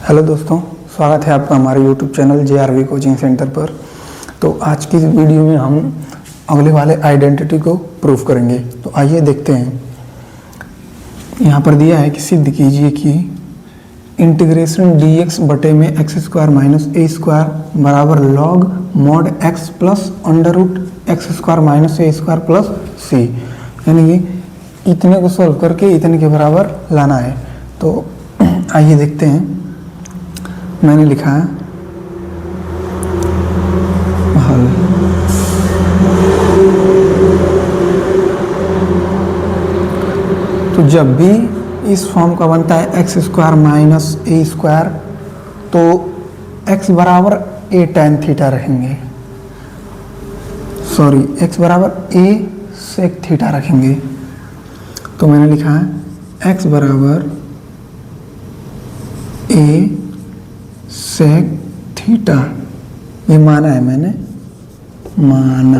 Hello दोस्तों, स्वागत है आपका हमारे YouTube channel JRV coaching centre पर। तो आज की इस वीडियो में हम अगले वाले आइडेंटिटी को प्रूफ करेंगे। तो आइए देखते हैं। यहाँ पर दिया है कि सिद्ध कीजिए कि इंटीग्रेशन dx बटे में x square minus a square बराबर log mod x plus under root x square minus a square plus c, यानी कि इतने को सॉल्व करके इतने के बराबर लाना है। तो आइए देखते हैं। मैंने लिखा है हल। तो जब भी इस फॉर्म का बनता है x square minus a square, तो एक्स बराबर ए tan थीटा रखेंगे, सॉरी एक्स बराबर ए सेक थीटा रखेंगे। तो मैंने लिखा है एक्स बराबर ए सेक थीटा, ये माना है मैंने, माना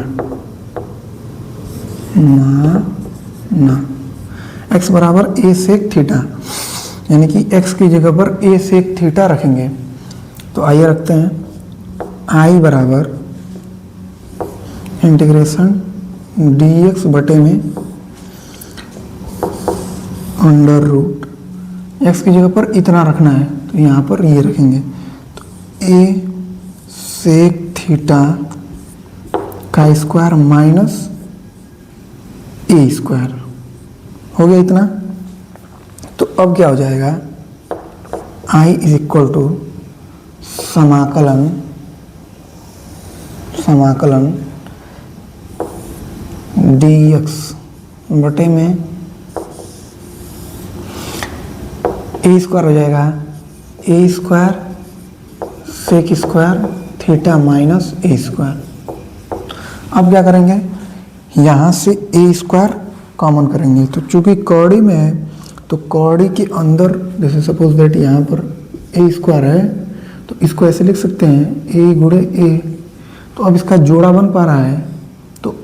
एक्स बराबर ए सेक थीटा, यानी कि एक्स की जगह पर ए सेक थीटा रखेंगे। तो आइए रखते हैं आई बराबर इंटीग्रेशन dx बटे में अंडर रूट, एक्स की जगह पर इतना रखना है तो यहाँ पर ये रखेंगे। तो ए सेक थीटा का स्क्वायर माइनस ए स्क्वायर हो गया इतना। तो अब क्या हो जाएगा, आई इज इक्वल टू समाकलन dx बटे में ए स्क्वायर हो जाएगा, a square sec square theta minus a square. अब क्या करेंगे, यहाँ से ए स्क्वायर कॉमन करेंगे। तो चूंकि कौड़ी में है तो कौड़ी के अंदर जैसे सपोज दैट यहाँ पर ए स्क्वायर है, तो इसको ऐसे लिख सकते हैं ए गुणे ए। तो अब इसका जोड़ा बन पा रहा है, तो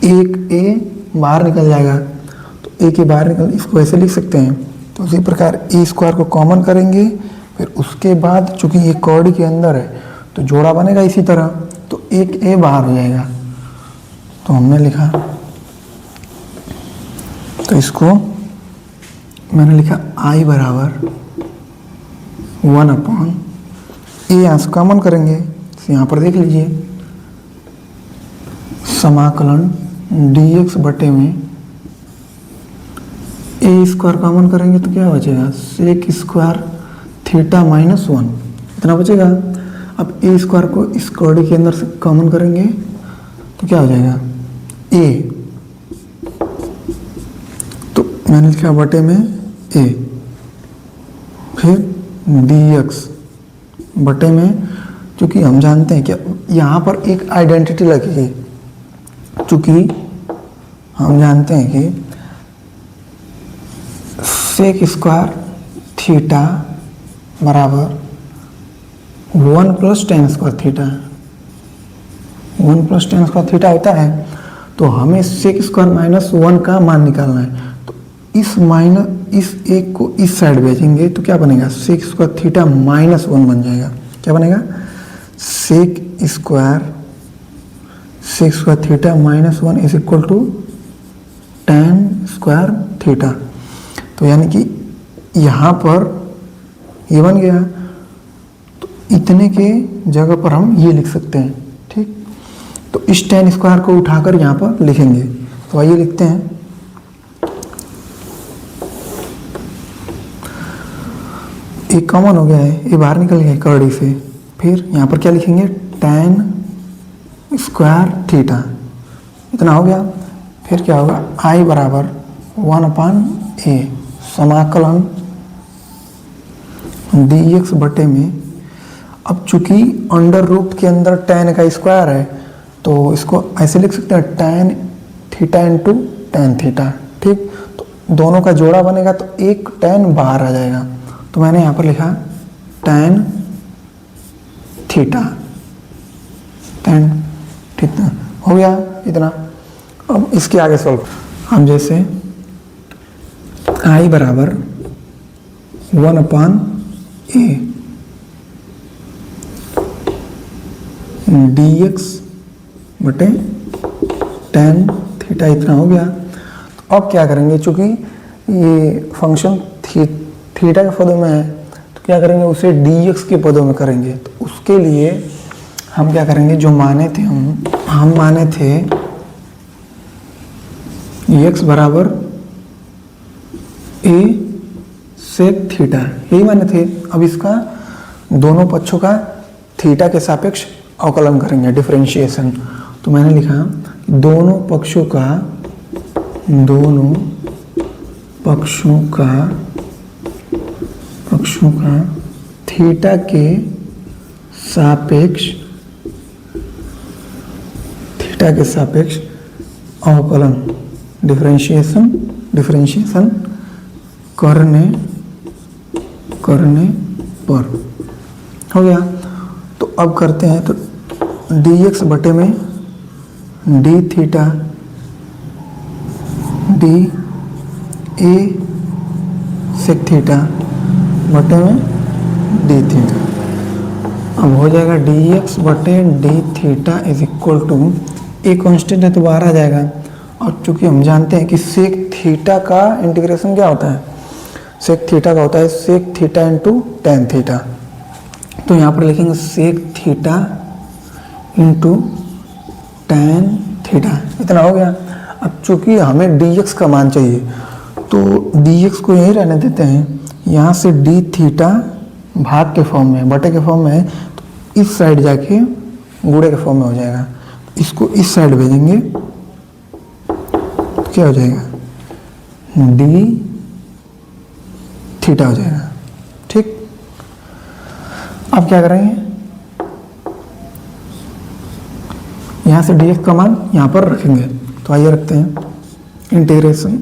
एक ए बाहर निकल जाएगा, तो ए के बाहर निकल, इसको ऐसे लिख सकते हैं। तो उसी प्रकार ए स्क्वायर को कॉमन करेंगे, फिर उसके बाद चूंकि ये कौड़ी के अंदर है तो जोड़ा बनेगा इसी तरह, तो एक ए बाहर हो जाएगा। तो हमने लिखा, तो इसको मैंने लिखा आई बराबर 1 अपॉन ए, यहाँ से कॉमन करेंगे तो यहाँ पर देख लीजिए समाकलन dx बटे में ए स्क्वायर कॉमन करेंगे तो क्या बचेगा, सेक स्क्वायर थीटा माइनस 1, इतना बचेगा। अब ए स्क्वायर को इस कौड़ी के अंदर से कॉमन करेंगे तो क्या हो जाएगा ए, तो मैंने लिखा बटे में ए, फिर dx बटे में, क्योंकि हम जानते हैं कि यहाँ पर एक आइडेंटिटी लगेगी, चूंकि हम जानते हैं कि सेक स्क्वायर थीटा बराबर 1 plus ten square theta, 1 plus ten square theta होता है। तो हमें सेक स्क्वायर माइनस 1 का मान निकालना है। तो इस एक को इस साइड भेजेंगे तो क्या बनेगा, सेक स्क्वायर थीटा माइनस 1 बन जाएगा। क्या बनेगा, sec square theta minus 1 is equal to tan square theta. तो यानी कि यहाँ पर ये बन गया, तो इतने के जगह पर हम ये लिख सकते हैं, ठीक। तो इस टेन स्क्वायर को उठाकर यहाँ पर लिखेंगे। तो आइए लिखते हैं, एक कॉमन हो गया है, ये बाहर निकल गया कौड़ी से। फिर यहाँ पर क्या लिखेंगे, टेन स्क्वायर थीटा, इतना हो गया। फिर क्या होगा, आई बराबर 1 अपान ए समाकलन dx बटे में, अब चूंकि अंडर रूट के अंदर tan का स्क्वायर है तो इसको ऐसे लिख सकते हैं tan theta into tan theta, ठीक। तो दोनों का जोड़ा बनेगा तो एक tan बाहर आ जाएगा। तो मैंने यहाँ पर लिखा tan थीटा, tan थीटा हो गया इतना। अब इसके आगे सॉल्व हम जैसे आई बराबर 1 अपान ए dx बटे tan थीटा इतना हो गया। तो अब क्या करेंगे, चूंकि ये फंक्शन थीटा के पदों में है तो क्या करेंगे, उसे dx के पदों में करेंगे। तो उसके लिए हम क्या करेंगे, जो माने थे हम माने थे x बराबर a सेक थीटा, यही माने थे। अब इसका दोनों पक्षों का थीटा के सापेक्ष अवकलन करेंगे, डिफरेंशिएशन। तो मैंने लिखा दोनों पक्षों का थीटा के सापेक्ष अवकलन, डिफरेंशिएशन करने पर हो गया। तो अब करते हैं, तो dx बटे में d theta d a sec theta बटे में d थीटा। अब हो जाएगा dx बटे d theta is equal to, a constant है तो बाहर आ जाएगा। और चूंकि हम जानते हैं कि सेक थीटा का इंटीग्रेशन क्या होता है, सेक थीटा का होता है sec theta into tan theta. तो यहाँ पर लिखेंगे sec theta into tan theta, इतना हो गया। अब चूंकि हमें dx का मान चाहिए तो dx को यही रहने देते हैं। यहाँ से d थीटा भाग के फॉर्म में, बटे के फॉर्म में है, तो इस साइड जाके गुणे के फॉर्म में हो जाएगा। इसको इस साइड भेजेंगे तो क्या हो जाएगा, d थीटा हो जाएगा। ठीक, अब क्या करेंगे, यहां से dx का मान यहां पर रखेंगे। तो आइए रखते हैं, इंटीग्रेशन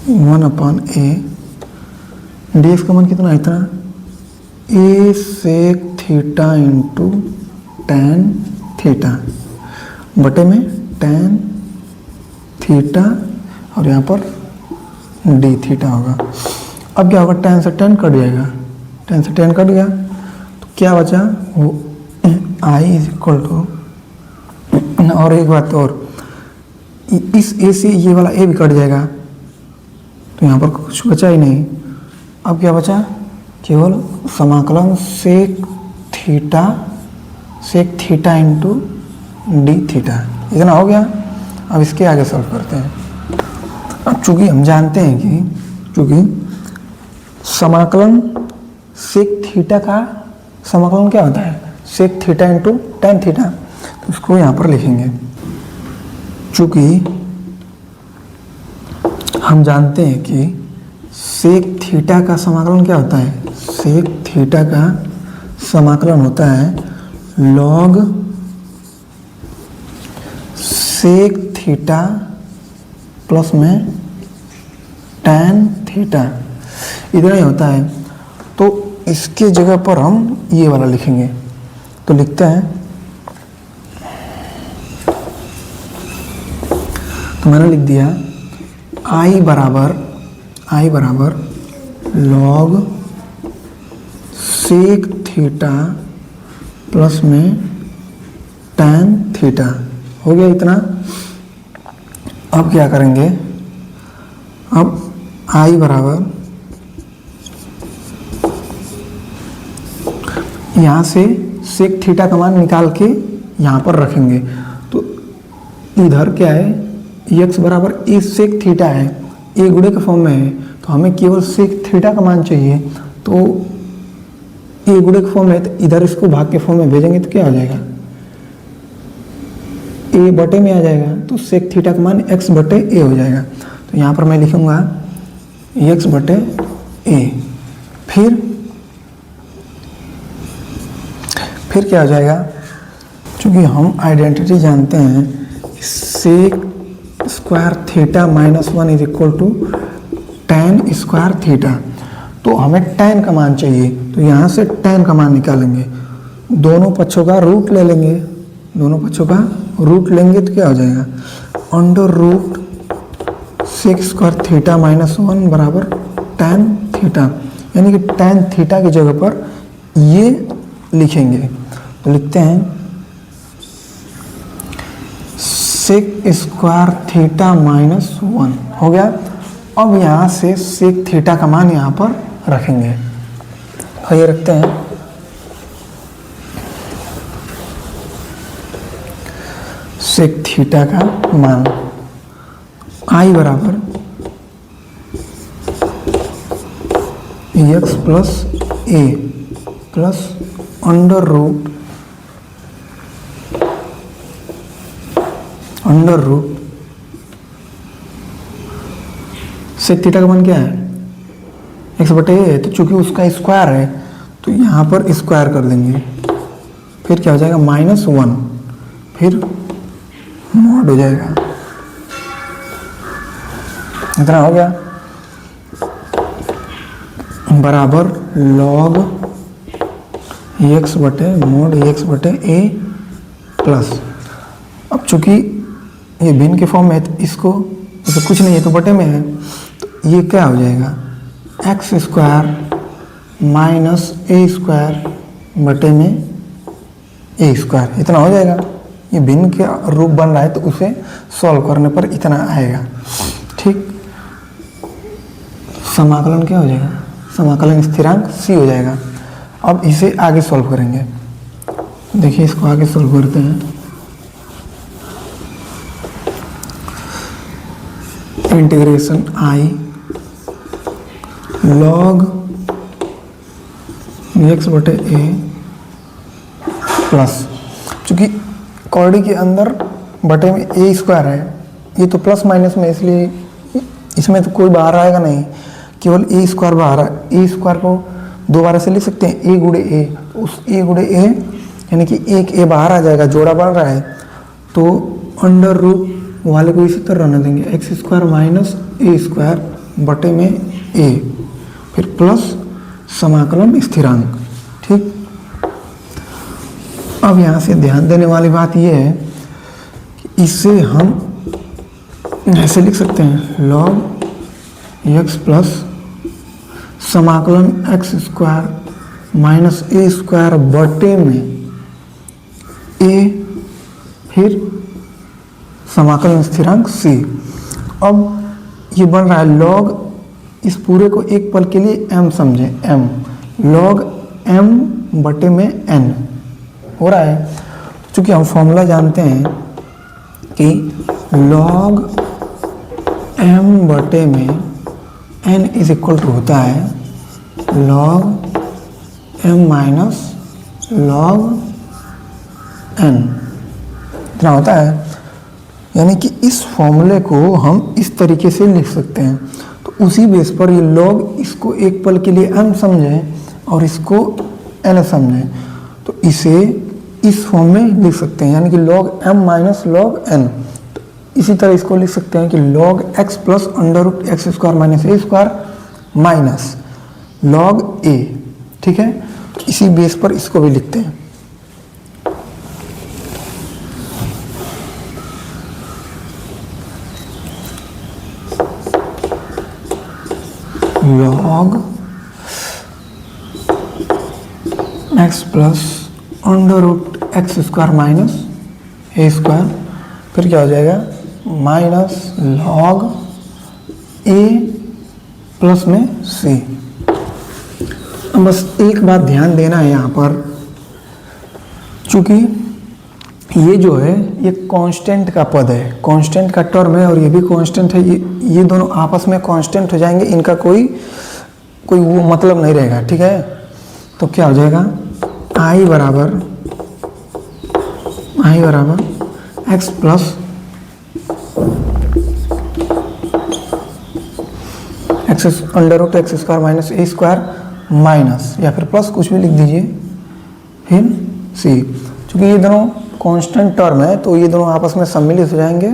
1/a, dx का मान कितना है, इतना a sec theta into tan theta बटे में टेन थीटा और यहाँ पर d थीटा होगा। अब क्या होगा, टेन से टेन कट जाएगा, टेन से टेन कट गया तो क्या बचा, वो i इज इक्वल टू, और एक बात और, इस a से ये वाला a भी कट जाएगा तो यहाँ पर कुछ बचा ही नहीं। अब क्या बचा, केवल समाकलन sec theta into d theta, इतना हो गया। अब इसके आगे सॉल्व करते हैं। अब चूंकि हम जानते हैं कि चूंकि समाकलन सेक थीटा का समाकलन क्या होता है, sec theta into tan theta, तो इसको यहाँ पर लिखेंगे। चूंकि हम जानते हैं कि सेक थीटा का समाकलन क्या होता है, सेक थीटा का समाकलन होता है लॉग सेक थीटा प्लस में टेन थीटा, इतना ही होता है। तो इसके जगह पर हम ये वाला लिखेंगे, तो लिखते हैं, तो मैंने लिख दिया I बराबर लॉग सेक थीटा प्लस में टेन थीटा, हो गया इतना। अब क्या करेंगे, अब I बराबर यहाँ से सेक थीटा का मान निकाल के यहाँ पर रखेंगे। तो इधर क्या है, x बराबर ए सेक थीटा है, ए गुणे के फॉर्म में है, तो हमें केवल सेक थीटा का मान चाहिए। तो ए गुणे के फॉर्म में, तो इधर इसको भाग के फॉर्म में भेजेंगे तो क्या हो जाएगा, ए बटे में आ जाएगा। तो सेक थीटा का मान x बटे ए हो जाएगा। तो यहाँ पर मैं लिखूंगा x बटे ए। फिर क्या हो जाएगा, चूंकि हम आइडेंटिटी जानते हैं sec square theta minus 1 is equal to tan square theta, तो हमें टेन का मान चाहिए। तो यहाँ से टेन का मान निकालेंगे, दोनों पक्षों का रूट ले लेंगे, दोनों पक्षों का रूट लेंगे तो क्या हो जाएगा, under root sec square theta minus 1 बराबर टेन थीटा। यानी कि tan थीटा की जगह पर ये लिखेंगे, तो लिखते हैं सेक स्क्वायर थीटा माइनस 1 हो गया। अब यहाँ से सेक थीटा का मान यहाँ पर रखेंगे, तो ये रखते हैं सेक थीटा का मान आई बराबर x plus a plus under root sec theta का मान क्या है, एक्स बटे ए, तो चूंकि उसका स्क्वायर है तो यहाँ पर स्क्वायर कर देंगे, फिर क्या हो जाएगा -1, फिर मॉड हो जाएगा, इतना हो गया, बराबर log एक्स बटे मोड एक्स बटे ए प्लस, अब चूंकि ये भिन्न के फॉर्म में है तो इसको कुछ नहीं है तो बटे में है, तो ये क्या हो जाएगा x square minus a square बटे में ए स्क्वायर, इतना हो जाएगा। ये भिन्न के रूप बन रहा है तो उसे सॉल्व करने पर इतना आएगा, ठीक। समाकलन क्या हो जाएगा, समाकलन स्थिरांक c हो जाएगा। अब इसे आगे सॉल्व करेंगे, देखिए इसको आगे सॉल्व करते हैं। इंटीग्रेशन i log एक्स बटे ए प्लस, चूँकि कॉर्डी के अंदर बटे में ए स्क्वायर है, ये तो प्लस माइनस में, इसलिए इसमें तो कोई बाहर आएगा नहीं, केवल ए स्क्वायर बाहर है। ए स्क्वायर को दोबारा से लिख सकते हैं ए गुणे ए, तो उस ए गुणे ए यानी कि एक ए बाहर आ जाएगा, जोड़ा बन रहा है, तो अंडर रूट वाले को इसी तरह रहने देंगे, x square minus a square बटे में ए, फिर प्लस समाकलन स्थिरांक, ठीक। अब यहाँ से ध्यान देने वाली बात यह है कि इसे हम ऐसे लिख सकते हैं log एक्स प्लस समाकलन x square minus a square बटे में ए, फिर समाकलन स्थिरांक c। अब ये बन रहा है log, इस पूरे को एक पल के लिए m समझे, m log m बटे में n हो रहा है, चूंकि हम फॉर्मूला जानते हैं कि log m बटे में n इज इक्वल टू होता है log m minus log n, इतना होता है। यानी कि इस फॉर्मूले को हम इस तरीके से लिख सकते हैं, तो उसी बेस पर ये log, इसको एक पल के लिए m समझें और इसको n समझें, तो इसे इस फॉर्म में लिख सकते हैं, यानी कि log m minus log n। तो इसी तरह इसको लिख सकते हैं कि log x plus under root x square minus a square minus log a, ठीक है। तो इसी बेस पर इसको भी लिखते हैं, log x plus under root x square minus a square, फिर क्या हो जाएगा माइनस log a प्लस में c। अब बस एक बात ध्यान देना है यहाँ पर, चूंकि ये जो है ये कांस्टेंट का पद है, कांस्टेंट का टर्म है और ये भी कांस्टेंट है, ये दोनों आपस में कांस्टेंट हो जाएंगे, इनका कोई वो मतलब नहीं रहेगा, ठीक है। तो क्या हो जाएगा i बराबर x plus x under root x square minus a square minus, या फिर प्लस कुछ भी लिख दीजिए, फिर c। चूँकि ये दोनों कांस्टेंट टर्म है तो ये दोनों आपस में सम्मिलित हो जाएंगे,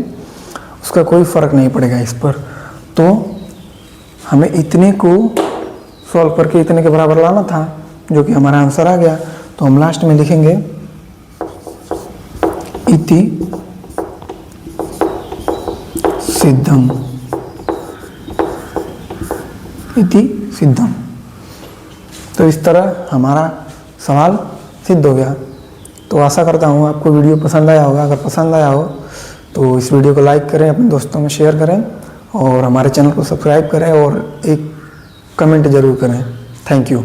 उसका कोई फर्क नहीं पड़ेगा इस पर। तो हमें इतने को सॉल्व करके इतने के बराबर लाना था, जो कि हमारा आंसर आ गया। तो हम लास्ट में लिखेंगे इति सिद्धम, इति सिद्धम। तो इस तरह हमारा सवाल सिद्ध हो गया। तो आशा करता हूँ आपको वीडियो पसंद आया होगा। अगर पसंद आया हो तो इस वीडियो को लाइक करें, अपने दोस्तों में शेयर करें और हमारे चैनल को सब्सक्राइब करें और एक कमेंट ज़रूर करें। Thank you.